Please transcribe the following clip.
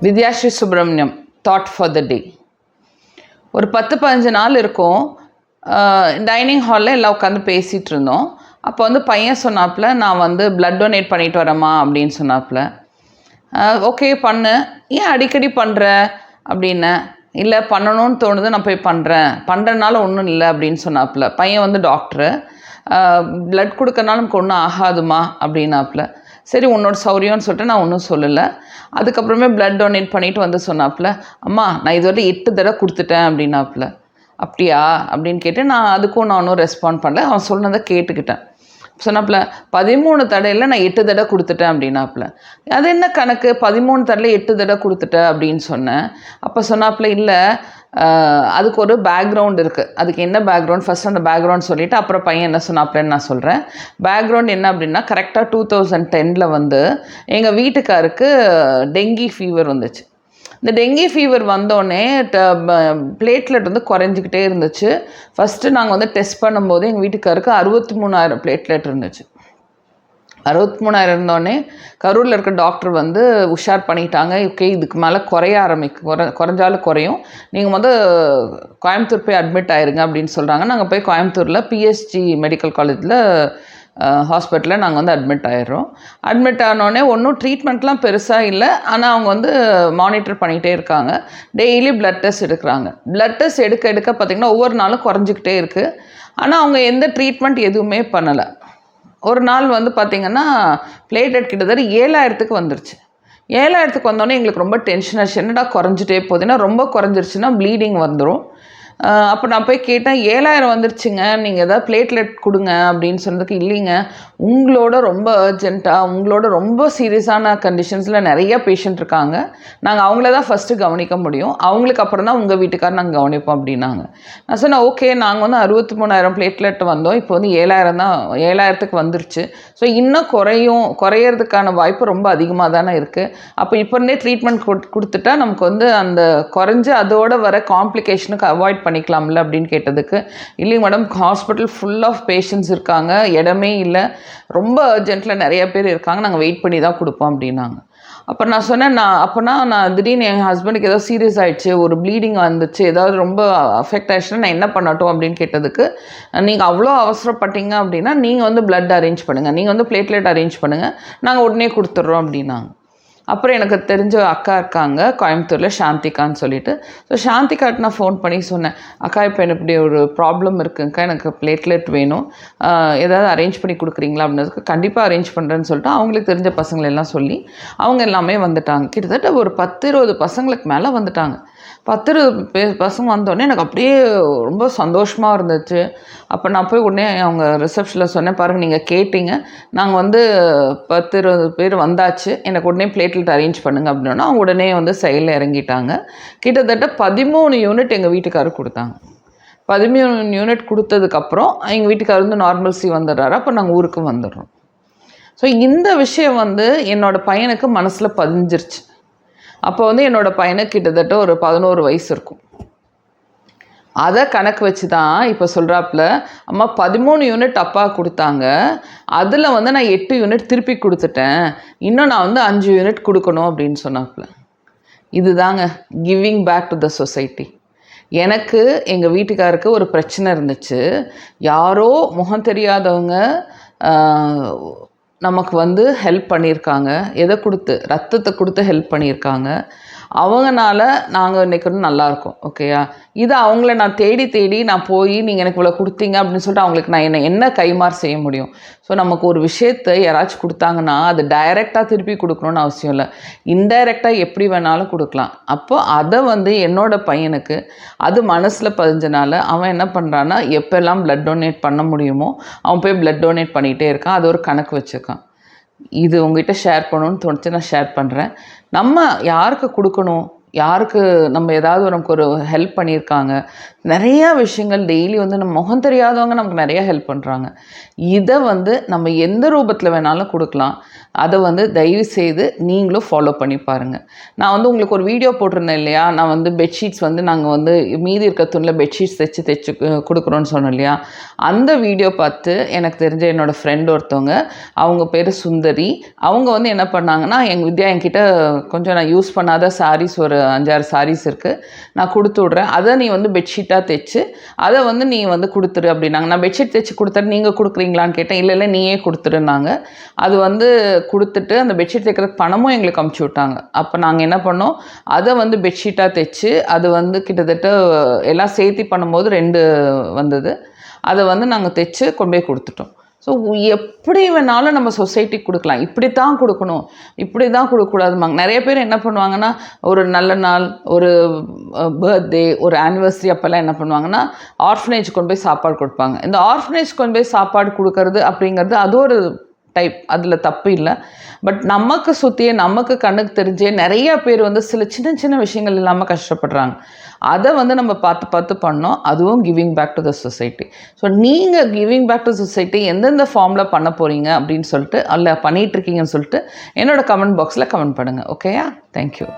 Vidyasri Subramaniam thought for the day. ஒரு 10-15 நாள் இருக்கும். டைனிங் ஹாலில் எல்லாம் உட்காந்து பேசிகிட்டு இருந்தோம். அப்போ வந்து பையன் சொன்னாப்புல, நான் வந்து பிளட் டொனேட் பண்ணிட்டு வரேம்மா அப்படின்னு சொன்னாப்புல. ஓகே பண்ணு, ஏன் அடிக்கடி பண்ணுற அப்படின்னு. இல்லை பண்ணணும்னு தோணுது, நான் போய் பண்ணுறனால ஒன்றும் இல்லை அப்படின்னு சொன்னாப்புல. பையன் வந்து டாக்டரு. பிளட் கொடுக்கறனால நமக்கு ஒன்றும் ஆகாதுமா அப்படின்னாப்புல. சரி உன்னோட சௌரியம்னு சொல்லிட்டு நான் ஒன்றும் சொல்லலை. அதுக்கப்புறமே பிளட் டொனேட் பண்ணிவிட்டு வந்து சொன்னாப்புல, அம்மா நான் இதுவரை 8 தடவை கொடுத்துட்டேன் அப்படின்னாப்புல. அப்படியா அப்படின்னு கேட்டு நான் அதுக்கும் நான் ஒன்றும் ரெஸ்பாண்ட் பண்ணல. அவன் சொன்னதை கேட்டுக்கிட்டேன். சொன்னாப்புல 13 தடையில் நான் 8 தடவை கொடுத்துட்டேன் அப்படின்னாப்புல. அது என்ன கணக்கு 13 தடையில் 8 தடவை கொடுத்துட்டேன் அப்படின்னு சொன்னேன். அப்போ சொன்னாப்புல, இல்லை அதுக்கு ஒரு பேக்ரவுண்ட் இருக்குது. அதுக்கு என்ன பேக்ரவுண்ட், ஃபஸ்ட் அந்த பேக்ரவுண்ட் சொல்லிவிட்டு அப்புறம் பையன் என்ன சொன்னாப்புலன்னு நான் சொல்கிறேன். பேக்ரவுண்ட் என்ன அப்படின்னா, கரெக்டாக 2010 வந்து எங்கள் வீட்டுக்காருக்கு டெங்கி ஃபீவர் வந்துச்சு. இந்த டெங்கி ஃபீவர் வந்தோடனே பிளேட்லெட் வந்து குறைஞ்சிக்கிட்டே இருந்துச்சு. ஃபஸ்ட்டு நாங்கள் வந்து டெஸ்ட் பண்ணும்போது எங்கள் வீட்டுக்காருக்கு 63,000 பிளேட்லெட் இருந்துச்சு. 63,000 இருந்தோடனே கரூரில் இருக்க டாக்டர் வந்து உஷார் பண்ணிட்டாங்க. ஓகே இதுக்கு மேலே குறைஞ்சாலும் குறையும், நீங்கள் கோயம்புத்தூர் போய் அட்மிட் ஆயிருங்க அப்படின்னு சொல்கிறாங்க. நாங்கள் போய் கோயம்புத்தூரில் பிஎஸ்ஜி மெடிக்கல் காலேஜில் ஹாஸ்பிட்டலில் நாங்கள் வந்து அட்மிட் ஆகிடுறோம். அட்மிட் ஆனோடனே ஒன்றும் ட்ரீட்மெண்ட்லாம் பெருசாக இல்லை. ஆனால் அவங்க வந்து மானிட்டர் பண்ணிகிட்டே இருக்காங்க. டெய்லி பிளட் டெஸ்ட் எடுக்கிறாங்க. பிளட் டெஸ்ட் எடுக்க பார்த்திங்கன்னா ஒவ்வொரு நாளும் குறைஞ்சிக்கிட்டே இருக்குது. ஆனால் அவங்க எந்த ட்ரீட்மெண்ட் எதுவுமே பண்ணலை. ஒரு நாள் வந்து பார்த்திங்கன்னா பிளேட்லெட் கிட்டத்தட்ட 7,000க்கு வந்துருச்சு. 7,000க்கு வந்தோடனே எங்களுக்கு ரொம்ப டென்ஷன் ஆச்சு. என்னடா குறைஞ்சிட்டே போகுதுன்னா, ரொம்ப குறைஞ்சிருச்சுன்னா ப்ளீடிங் வந்துடும். அப்போ நான் போய் கேட்டேன், 7,000 வந்துருச்சுங்க, நீங்கள் எதாவது பிளேட்லெட் கொடுங்க அப்படின்னு சொன்னதுக்கு, இல்லைங்க உங்களோட ரொம்ப அர்ஜென்ட்டாக உங்களோட ரொம்ப சீரியஸான கண்டிஷன்ஸில் நிறைய பேஷண்ட் இருக்காங்க, நாங்கள் அவங்கள தான் ஃபஸ்ட்டு கவனிக்க முடியும், அவங்களுக்கு அப்புறம் தான் உங்கள் வீட்டுக்கார் நாங்கள் கவனிப்போம் அப்படின்னாங்க. நான் சொன்னேன், ஓகே நாங்கள் வந்து 63,000 பிளேட்லெட் வந்தோம், இப்போ வந்து 7,000க்கு வந்துருச்சு. ஸோ இன்னும் குறையிறதுக்கான வாய்ப்பு ரொம்ப அதிகமாக தானே இருக்குது. அப்போ இப்போ இருந்தே ட்ரீட்மெண்ட் கொடுத்துட்டா நமக்கு வந்து அந்த குறைஞ்சி அதோட வர காம்ப்ளிகேஷனுக்கு அவாய்ட் பண்ணிக்கலாம்ல அப்படின்னு கேட்டதுக்கு, இல்லைங்க madam hospital full of patients இருக்காங்க, இடமே இல்லை, ரொம்ப அர்ஜென்ட்டில் நிறைய பேர் இருக்காங்க, நாங்கள் வெயிட் பண்ணி தான் கொடுப்போம் அப்படின்னாங்க. அப்போ நான் சொன்னேன், நான் திடீர்னு என் ஹஸ்பண்டுக்கு ஏதோ சீரியஸ் ஆகிடுச்சு, ஒரு ப்ளீடிங் வந்துச்சு, ஏதாவது ரொம்ப அஃபெக்ட் ஆகிடுச்சுன்னா நான் என்ன பண்ணட்டும் அப்படின்னு கேட்டதுக்கு, நீங்கள் அவ்வளோ அவசரப்பட்டீங்க அப்படின்னா நீங்கள் வந்து பிளட் அரேஞ்ச் பண்ணுங்கள், நீங்கள் வந்து பிளேட்லெட் அரேஞ்ச் பண்ணுங்கள், நாங்கள் உடனே கொடுத்துட்றோம் அப்படின்னாங்க. அப்புறம் எனக்கு தெரிஞ்ச அக்கா இருக்காங்க கோயம்புத்தூரில், சாந்திகான்னு சொல்லிட்டு. ஸோ சாந்திகாட்டு நான் ஃபோன் பண்ணி சொன்னேன், அக்கா இப்போ எனக்கு இப்படி ஒரு ப்ராப்ளம் இருக்குங்கக்கா, எனக்கு பிளேட்லெட் வேணும், ஏதாவது அரேஞ்ச் பண்ணி கொடுக்குறீங்களா அப்படின்னதுக்கு, கண்டிப்பாக அரேஞ்ச் பண்ணுறேன்னு சொல்லிட்டு அவங்களுக்கு தெரிஞ்ச பசங்களெல்லாம் சொல்லி அவங்க எல்லாமே வந்துட்டாங்க. கிட்டத்தட்ட ஒரு 10-20 பசங்களுக்கு மேலே வந்துட்டாங்க. 10-20 பசங்க வந்தோடனே எனக்கு அப்படியே ரொம்ப சந்தோஷமாக இருந்துச்சு. அப்போ நான் போய் உடனே அவங்க ரிசப்ஷனில் சொன்னேன், பாருங்கள் நீங்கள் கேட்டீங்க, நாங்கள் வந்து 10-20 பேர் வந்தாச்சு, எனக்கு உடனே பிளேட்லெட் அரேஞ்ச் பண்ணுங்க அப்படின்னா அவங்க உடனே வந்து செயலில் இறங்கிட்டாங்க. கிட்டத்தட்ட 13 யூனிட் எங்கள் வீட்டுக்காரர் கொடுத்தாங்க. 13 யூனிட் கொடுத்ததுக்கப்புறம் எங்கள் வீட்டுக்காரர் வந்து நார்மல்சி வந்துடுறாரு. அப்போ நாங்கள் ஊருக்கு வந்துடுறோம். ஸோ இந்த விஷயம் வந்து என்னோடய பையனுக்கு மனசில் பதிஞ்சிருச்சு. அப்போ வந்து என்னோடய பையனுக்கு கிட்டத்தட்ட ஒரு 11 வயசு இருக்கும். அதை கணக்கு வச்சு தான் இப்போ சொல்கிறாப்புல, அம்மா 13 யூனிட் அப்பா கொடுத்தாங்க, அதில் வந்து நான் 8 யூனிட் திருப்பி கொடுத்துட்டேன், இன்னும் நான் வந்து 5 யூனிட் கொடுக்கணும் அப்படின்னு சொன்னாப்புல. இதுதாங்க giving back to the society. எனக்கு எங்கள் வீட்டுக்காருக்கு ஒரு பிரச்சனை இருந்துச்சு, யாரோ முகம் தெரியாதவங்க நமக்கு வந்து ஹெல்ப் பண்ணியிருக்காங்க, எதை கொடுத்து, ரத்தத்தை கொடுத்து ஹெல்ப் பண்ணியிருக்காங்க, அவங்கனால நாங்கள் இன்றைக்கி வந்து நல்லாயிருக்கோம். ஓகேயா, இது அவங்கள நான் தேடி நான் போய் நீங்கள் எனக்கு இவ்வளோ கொடுத்தீங்க அப்படின்னு சொல்லிட்டு அவங்களுக்கு நான் என்ன கைமாறு செய்ய முடியும்? ஸோ நமக்கு ஒரு விஷயத்தை யாராச்சும் கொடுத்தாங்கன்னா அது டைரெக்டாக திருப்பி கொடுக்கணுன்னு அவசியம் இல்லை, இன்டைரக்டாக எப்படி வேணாலும் கொடுக்கலாம். அப்போ அதை வந்து என்னோடய பையனுக்கு அது மனசில் பதிஞ்சனால அவன் என்ன பண்ணுறான்னா, எப்போல்லாம் பிளட் டொனேட் பண்ண முடியுமோ அவன் போய் பிளட் டொனேட் பண்ணிகிட்டே இருக்கான். அது ஒரு கணக்கு வச்சுருக்கான். இது உங்ககிட்ட ஷேர் பண்ணணும்னு தோணுச்சு, நான் ஷேர் பண்ணுறேன். நம்ம யாருக்கு கொடுக்கணும், யாருக்கு நம்ம ஏதாவது நமக்கு ஒரு ஹெல்ப் பண்ணியிருக்காங்க. நிறையா விஷயங்கள் டெய்லி வந்து நம்ம முகம் தெரியாதவங்க நமக்கு நிறையா ஹெல்ப் பண்ணுறாங்க. இதை வந்து நம்ம எந்த ரூபத்தில் வேணாலும் கொடுக்கலாம். அதை வந்து தயவு செய்து நீங்களும் ஃபாலோ பண்ணி பாருங்கள். நான் வந்து உங்களுக்கு ஒரு வீடியோ போட்டிருந்தேன் இல்லையா, நான் வந்து பெட்ஷீட்ஸ் வந்து நாங்கள் வந்து மீதி இருக்க துணியில் பெட்ஷீட்ஸ் தைச்சு கொடுக்குறோன்னு சொன்னோம் இல்லையா, அந்த வீடியோ பார்த்து எனக்கு தெரிஞ்ச என்னோடய ஃப்ரெண்ட் ஒருத்தவங்க, அவங்க பேர் சுந்தரி, அவங்க வந்து என்ன பண்ணாங்கன்னா, வித்யா என்கிட்ட கொஞ்சம் நான் யூஸ் பண்ணாத சாரீஸ் ஒரு 5-6 சாரீஸ் இருக்குது, நான் கொடுத்து விட்றேன், அதை நீ வந்து பெட்ஷீட்டாக தைச்சு அதை வந்து நீ வந்து கொடுத்துரு அப்படின்னாங்க. நான் பெட்ஷீட் தைச்சு கொடுத்துட்டு நீங்கள் கொடுக்குறீங்களான்னு கேட்டேன். இல்லை நீயே கொடுத்துருன்னாங்க. அது வந்து கொடுத்துட்டு அந்த பெட்ஷீட் தைக்கிறதுக்கு பணமும் எங்களுக்கு அமுச்சு விட்டாங்க. அப்போ நாங்கள் என்ன பண்ணோம், அதை வந்து பெட்ஷீட்டாக தைச்சு அது வந்து கிட்டத்தட்ட எல்லாம் சேர்த்தி பண்ணும்போது 2 வந்தது. அதை வந்து நாங்கள் தைச்சு கொண்டு போய் கொடுத்துட்டோம். ஸோ எப்படி வேணாலும் நம்ம சொசைட்டிக்கு கொடுக்கலாம். இப்படி தான் கொடுக்கணும், இப்படி தான் கொடுக்கக்கூடாதுமாங்க. நிறைய பேர் என்ன பண்ணுவாங்கன்னா, ஒரு நல்ல நாள், ஒரு பர்த்டே, ஒரு ஆனிவர்சரி அப்போல்லாம் என்ன பண்ணுவாங்கன்னா, ஆர்ஃபனேஜ் கொண்டு போய் சாப்பாடு கொடுப்பாங்க. இந்த ஆர்ஃபனேஜ் கொண்டு போய் சாப்பாடு கொடுக்கறது அப்படிங்கிறது அது ஒரு டைப், அதில் தப்பு இல்லை. பட் நமக்கு சுற்றியே நமக்கு கண்ணுக்கு தெரிஞ்சே நிறைய பேர் வந்து சில சின்ன சின்ன விஷயங்கள் இல்லாமல் கஷ்டப்படுறாங்க. அதை வந்து நம்ம பார்த்து பண்ணோம். அதுவும் giving back to the society. So நீங்கள் கிவிங் பேக் டு சொசைட்டி எந்தெந்த ஃபார்மில் பண்ண போகிறீங்க அப்படின்னு சொல்லிட்டு, அல்ல பண்ணிகிட்ருக்கீங்கன்னு சொல்லிட்டு என்னோடய கமெண்ட் பாக்ஸில் கமெண்ட் பண்ணுங்கள். ஓகேயா? தேங்க்யூ.